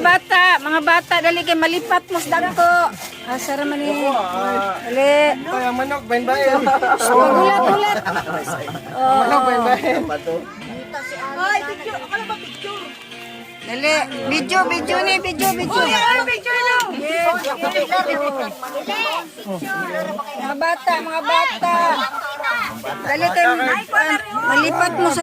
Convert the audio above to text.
mga bata, dali kay malipat mo sa dako. Asara man ni. Dali. Ay, manok, bain-bain. Gulat-gulat. Manok, bain-bain. Ay, picture. Akala ba picture? Dali, video ni, video. Uy, ano picture nyo? Mga bata. Dali kay malipat mo sa